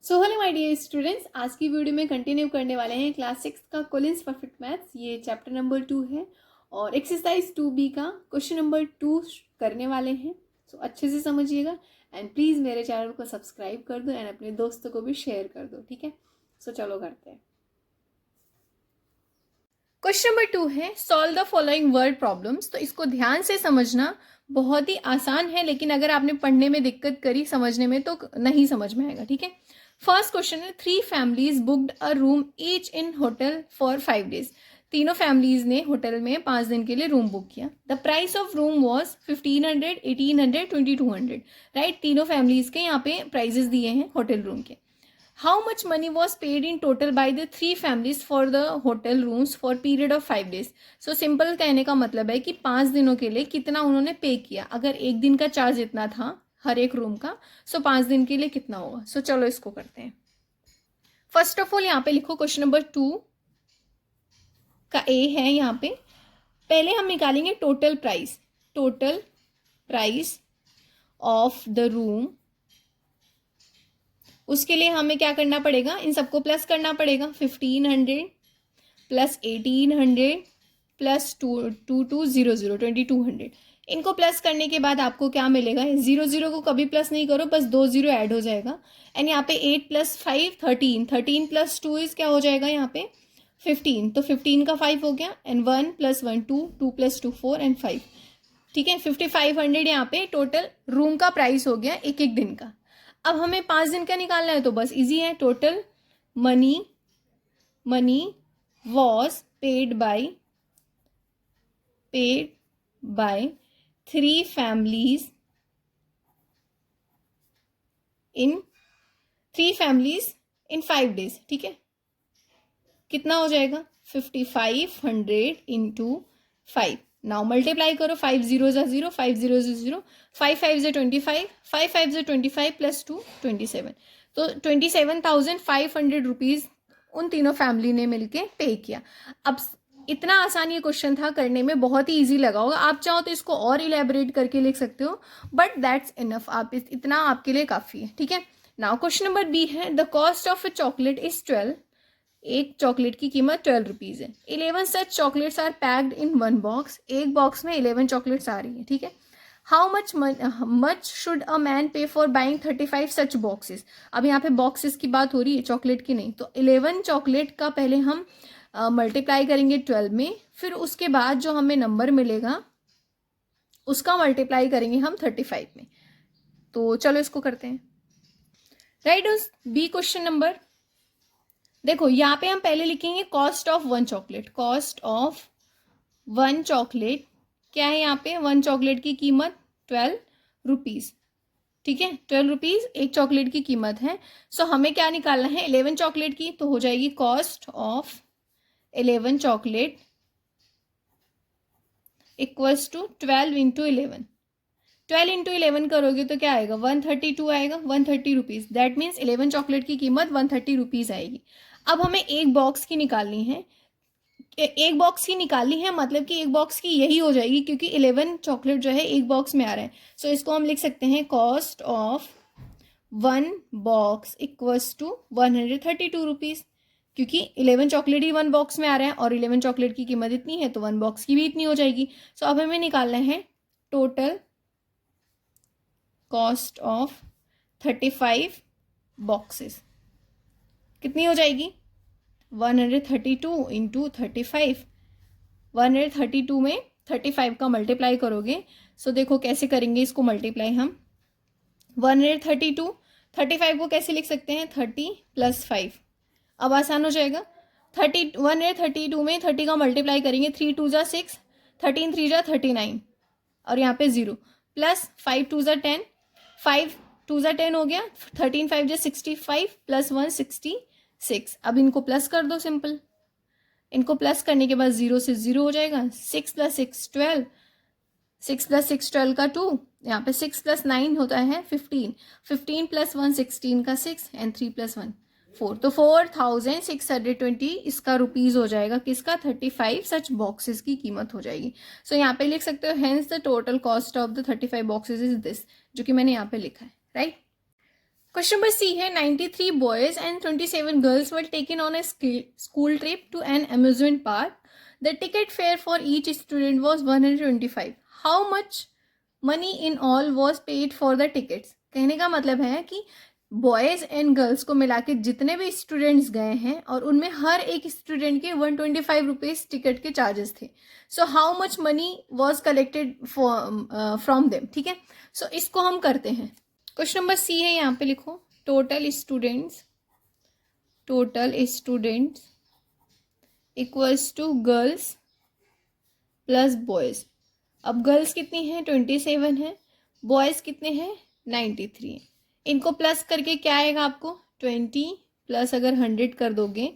So hello my dear students, आज की video में कंटिन्यू करने वाले हैं क्लास 6 का कोलिन्स परफेक्ट मैथ्स। ये चैप्टर नंबर 2 है और एक्सरसाइज 2B का क्वेश्चन नंबर 2 करने वाले हैं। सो अच्छे से समझिएगा एंड प्लीज़ मेरे चैनल को सब्सक्राइब कर दो एंड अपने दोस्तों को भी शेयर कर दो, ठीक है। सो चलो करते हैं। क्वेश्चन नंबर 2 है solve the following word problems. तो इसको ध्यान से समझना, बहुत ही आसान है, लेकिन अगर आपने पढ़ने में दिक्कत करी समझने में तो नहीं समझ में आएगा, ठीक है। फर्स्ट क्वेश्चन है 3 families booked a room each in hotel for 5 days। तीनों फैमिलीज ने होटल में 5 दिन के लिए रूम बुक किया। The price of room was 1500, 1800, 2200। Right, तीनों फैमिलीज के यहाँ पे प्राइजेस दिए हैं होटल रूम के। How much money was paid in total by the 3 families for the hotel rooms for period of 5 days। So simple कहने का मतलब है कि 5 दिनों के लिए कितना उन्होंने पे किया। अगर एक दिन का चार्ज इतना था हर एक रूम का, सो 5 दिन के लिए कितना होगा। सो चलो इसको करते हैं। फर्स्ट ऑफ ऑल यहाँ पे लिखो क्वेश्चन नंबर 2 का ए है। यहाँ पे पहले हम निकालेंगे total price. Total price of the room, उसके लिए हमें क्या करना पड़ेगा, इन सबको प्लस करना पड़ेगा। 1500 प्लस 1800 प्लस 2200 2200। इनको प्लस करने के बाद आपको क्या मिलेगा, 0 को कभी प्लस नहीं करो, बस 2 0 ऐड हो जाएगा। एंड यहाँ पे 8 + 5 13, 13 + 2 इज क्या हो जाएगा यहाँ पे 15। तो 15 का 5 हो गया एंड 1 + 1 2, 2 + 2 4 एंड 5। ठीक है, 5500 यहाँ पे टोटल रूम का प्राइस हो गया एक एक दिन का। अब हमें 5 दिन का निकालना है तो बस इजी है। Total money was paid by 3 families in 5 days। ठीक है, कितना हो जाएगा 5500 इंटू 5। नाउ मल्टीप्लाई करो, 5 0 0, 5 0 0, 5 5 25, 5 5 25 प्लस 2 27। तो 27,500 रुपीज उन तीनों फैमिली ने मिलके पे किया। अब इतना आसान ये क्वेश्चन था, करने में बहुत ही इजी लगा होगा। आप चाहो तो इसको और इलेबोरेट करके लिख सकते हो, बट दैट्स इनफ। आप इतना आपके लिए काफ़ी है, ठीक है। नाउ क्वेश्चन नंबर बी है the cost of a chocolate is 12। एक चॉकलेट की कीमत 12 रुपीज़ है। 11 such chocolates are packed in 1 box. एक बॉक्स में 11 चॉकलेट्स आ रही है, ठीक है। How much should a man pay for buying 35 such boxes. अब यहाँ पे बॉक्सेस की बात हो रही है, चॉकलेट की नहीं। तो 11 चॉकलेट का पहले हम मल्टीप्लाई करेंगे 12 में, फिर उसके बाद जो हमें नंबर मिलेगा उसका मल्टीप्लाई करेंगे हम 35 में। तो चलो इसको करते हैं। राइट, उस बी क्वेश्चन नंबर देखो, यहाँ पे हम पहले लिखेंगे cost of 1 chocolate. Cost of 1 chocolate क्या है, यहाँ पे 1 चॉकलेट की कीमत 12 रुपीज़। ठीक है, 12 रुपीज़ एक चॉकलेट की कीमत है। सो हमें क्या निकालना है 11 चॉकलेट की, तो हो जाएगी cost of 11 chocolate equals to 12 into 11। 12 into 11 करोगे तो क्या आएगा 132 आएगा, 130 रुपीज़। दैट मीन्स 11 चॉकलेट की कीमत 130 रुपीज़ आएगी। अब हमें एक बॉक्स की निकालनी है। एक बॉक्स की निकालनी है मतलब कि एक बॉक्स की यही हो जाएगी, क्योंकि 11 चॉकलेट जो है एक बॉक्स में आ रहा है। सो इसको हम लिख सकते हैं cost of 1 box equals to 132 rupees, क्योंकि 11 चॉकलेट ही 1 बॉक्स में आ रहा है और 11 चॉकलेट की कीमत इतनी है तो 1 बॉक्स की भी इतनी हो जाएगी। सो अब हमें निकालना है टोटल कॉस्ट ऑफ 35 बॉक्सेस। कितनी हो जाएगी 132 इंटू 35। 132 में 35 का मल्टीप्लाई करोगे। सो देखो कैसे करेंगे इसको मल्टीप्लाई हम। 132 35 को कैसे लिख सकते हैं 30 + 5। अब आसान हो जाएगा। 132 में 30 का मल्टीप्लाई करेंगे, 3 2 = 6, 13 3 = 39 और यहाँ पे 0 प्लस 5 2 = 10, 5 2 = 10 हो गया, 13 5 = 65 प्लस 1 66। अब इनको प्लस कर दो सिंपल। इनको प्लस करने के बाद 0 से 0 हो जाएगा। 6 + 6 12, 6 + 6 12 का 2, यहाँ पे 6 + 9 होता है 15, 15 + 1 16 का 6 एंड 3 + 1 4। तो 4620 इसका रुपीज़ हो जाएगा, किसका 35 सच बॉक्सेस की कीमत हो जाएगी। सो यहाँ पे लिख सकते हो hence the total cost of the 35 boxes is this, जो कि मैंने यहाँ पे लिखा है। राइट, क्वेश्चन नंबर सी है 93 boys and 27 girls were taken on a school trip to an amusement park. The ticket fare for each student was 125. How much money in all was paid for the tickets. कहने का मतलब है कि boys and girls को मिला के जितने भी स्टूडेंट्स गए हैं और उनमें हर एक स्टूडेंट के 125 रुपीज टिकट के चार्जेस थे. So how much money was collected from them. ठीक है, सो इसको हम करते हैं. क्वेश्चन नंबर सी है, यहाँ पे लिखो total students equals to girls plus boys. अब गर्ल्स कितनी हैं 27 है, बॉयज कितने हैं 93 है. इनको प्लस करके क्या आएगा आपको 20 प्लस अगर 100 कर दोगे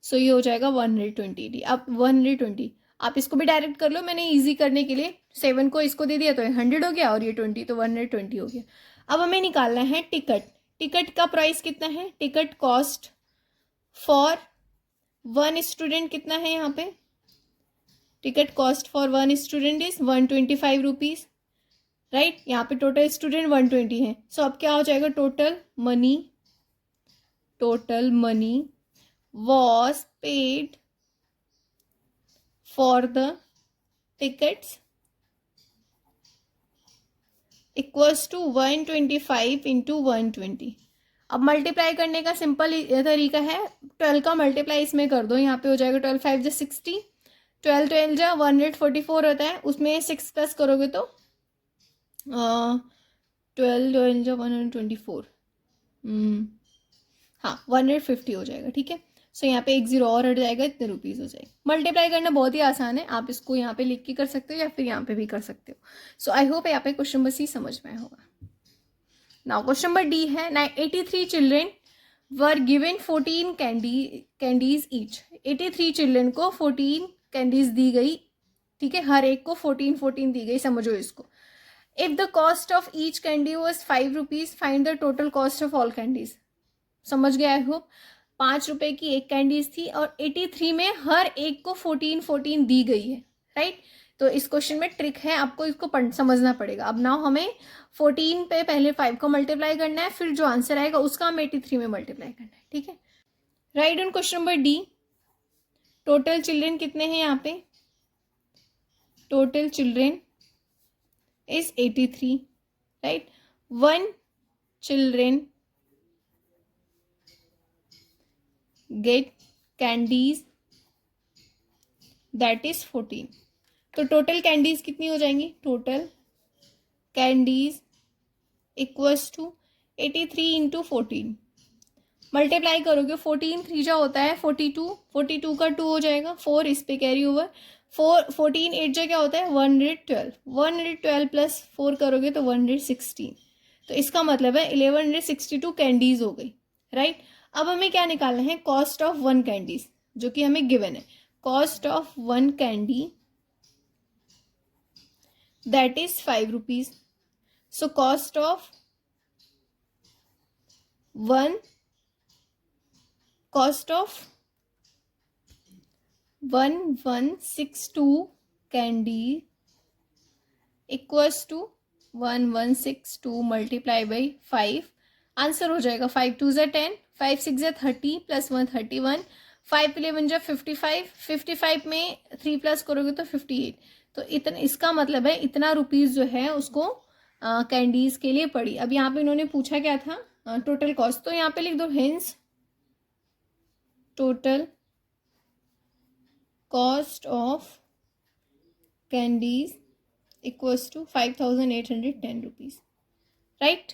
सो ये हो जाएगा 120. अब 120 आप इसको भी डायरेक्ट कर लो, मैंने इजी करने के लिए 7 को इसको दे दिया तो 100 हो गया और ये 20 तो 120 हो गया. अब हमें निकालना है टिकट का प्राइस कितना है. Ticket cost for one student कितना है यहाँ पे. Ticket cost for one student is 125 rupees. Right, यहाँ पे टोटल स्टूडेंट 120 है. सो अब क्या हो जाएगा total money was paid for the tickets equals to 125 into 120. अब मल्टीप्लाई करने का सिंपल तरीका है, 12 का मल्टीप्लाई इसमें कर दो. यहाँ पे हो जाएगा 12 5 जा 60, 12 12 जा 144 होता है, उसमें 6 प्लस करोगे तो 12 12 जा 124, हाँ 150 हो जाएगा. ठीक है, सो यहाँ पे एक जीरो और हट जाएगा, इतने रुपीज़ हो जाएगा. मल्टीप्लाई करना बहुत ही आसान है, आप इसको यहाँ पे लिख के कर सकते हो या फिर यहाँ पे भी कर सकते हो. सो आई होप यहाँ पे क्वेश्चन नंबर सी समझ में आया होगा. नाउ क्वेश्चन नंबर डी है 83 children were given 14 candies each. 83 children को 14 कैंडीज दी गई. ठीक है, हर एक को 14 दी गई, समझो इसको. If the cost of each candy was 5 rupees find the total cost of all candies. समझ गया आई होप. 5 रुपए की एक कैंडीज थी और 83 में हर एक को 14 दी गई है. राइट, तो इस क्वेश्चन में ट्रिक है, आपको इसको समझना पड़ेगा. अब नाउ हमें 14 पे पहले 5 को मल्टीप्लाई करना है, फिर जो आंसर आएगा उसका हमें 83 में मल्टीप्लाई करना है. ठीक है, right on question number D. Total children कितने हैं यहाँ पे. Total children is 83. right, one children get candies that is 14. तो टोटल कैंडीज कितनी हो जाएंगी. Total candies equals to 83 into 14. Multiply करोगे 14 3 जा होता है 42 का 2 हो जाएगा, 4 इस पे कैरी ओवर, 14 8 जा क्या होता है 112 प्लस 4 करोगे तो 116. तो इसका मतलब है 1162 कैंडीज हो गई. राइट, अब हमें क्या निकालना है कॉस्ट ऑफ वन कैंडीज, जो कि हमें गिवन है. Cost of one candy that is 5 rupees. So cost of 1162 candy equals to 1162 multiply by 5. Answer हो जाएगा 5 2 जा 10, 5 6 जा 30 प्लस 1 31, 5 11 जा 55 में 3 प्लस करोगे तो 58. तो इतना, इसका मतलब है इतना रुपीज़ जो है उसको कैंडीज के लिए पड़ी. अब यहाँ पे इन्होंने पूछा क्या था टोटल कॉस्ट, तो यहाँ पे लिख दो hence total cost of candies equals to 5810 rupees. Right,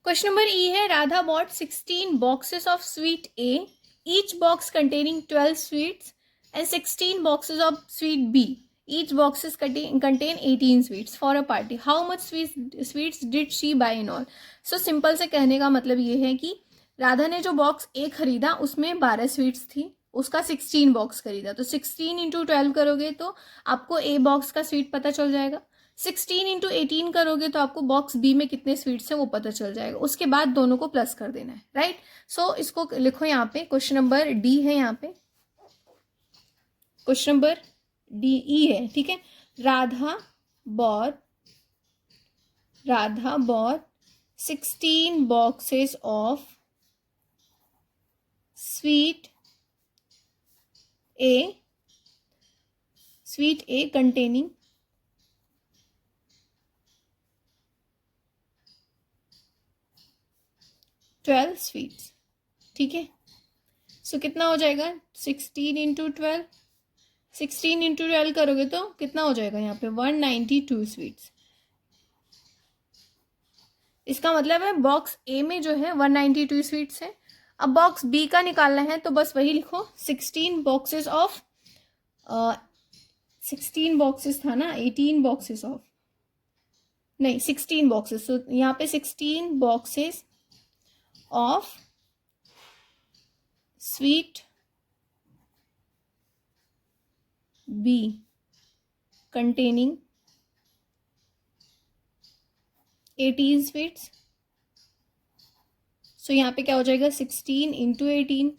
question number E है Radha bought 16 boxes of sweet A, each box containing 12 sweets and 16 boxes of sweet B, each boxes contain 18 sweets for a party. How much sweets did she buy in all. So simple से कहने का मतलब ये है कि राधा ने जो box ए खरीदा उसमें 12 स्वीट्स थी, उसका 16 बॉक्स खरीदा, तो 16 इंटू 12 करोगे तो आपको ए बॉक्स का स्वीट पता चल जाएगा. 16 इंटू 18 करोगे तो आपको बॉक्स बी में कितने स्वीट्स हैं वो पता चल जाएगा. उसके बाद दोनों को प्लस कर देना है. राइट, सो इसको लिखो यहाँ पे. क्वेश्चन नंबर डी है, यहाँ पे क्वेश्चन नंबर डी ई है. ठीक है, Radha bought 16 boxes of sweet A containing 12 sweets. ठीक है, सो कितना हो जाएगा 16 इंटू 12, 16 इंटू 12 करोगे तो कितना हो जाएगा यहाँ पे 192 स्वीट्स। इसका मतलब है बॉक्स ए में जो है 192 स्वीट्स है। अब बॉक्स बी का निकालना है तो बस वही लिखो 16 बॉक्सेस ऑफ 16 बॉक्सेस था ना, 18 बॉक्सेस ऑफ, नहीं 16 बॉक्सेस, तो यहाँ पे 16 boxes of sweet B containing 18 sweets. So यहाँ पे क्या हो जाएगा 16 इंटू 18,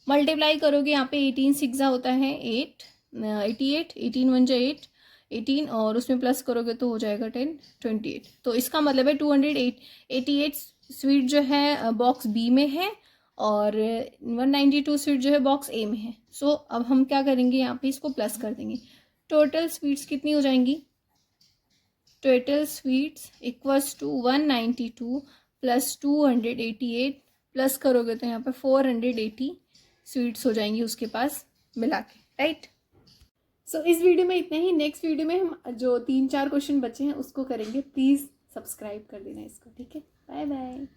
मल्टीप्लाई करोगे यहाँ पे 18 सिक्सा होता है 8, 88, 18 1 जा 8, 18 और उसमें प्लस करोगे तो हो जाएगा 10, 28। तो इसका मतलब है 288 स्वीट जो है बॉक्स बी में है और 192 स्वीट जो है बॉक्स ए में है। सो अब हम क्या करेंगे यहाँ पे इसको प्लस कर देंगे। टोटल स्वीट्स कितनी हो जाएंगी, total sweets equals to 192 plus 288 plus करोगे तो यहाँ पे 480 स्वीट्स हो जाएंगी उसके पास मिला के, राइट। सो इस वीडियो में इतना ही। नेक्स्ट वीडियो में हम जो 3-4 क्वेश्चन बचे हैं उसको करेंगे। प्लीज़ सब्सक्राइब कर देना इसको, ठीक है। Bye bye.